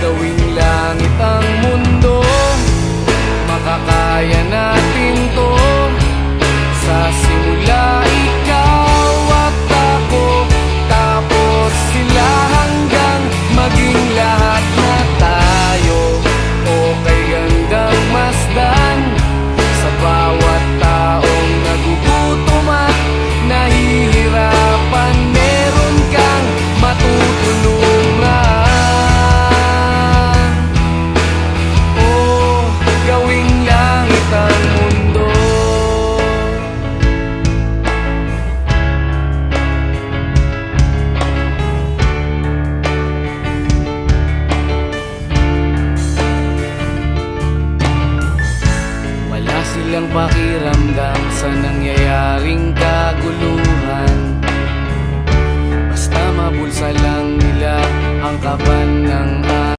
gawing langit ang mundo. Makakaya natin to. Sa simula ikaw at ako, tapos sila hanggang maging lahat na tayo. Okay hanggang masdan sa bawat taong nagugutom at nahihirapan. Meron kang matutulungan. Oh, gawing langit ang mundo. Wala silang pakiramdam sa nangyayaring kaguluhan. Basta mabulsa lang nila ang kaban ng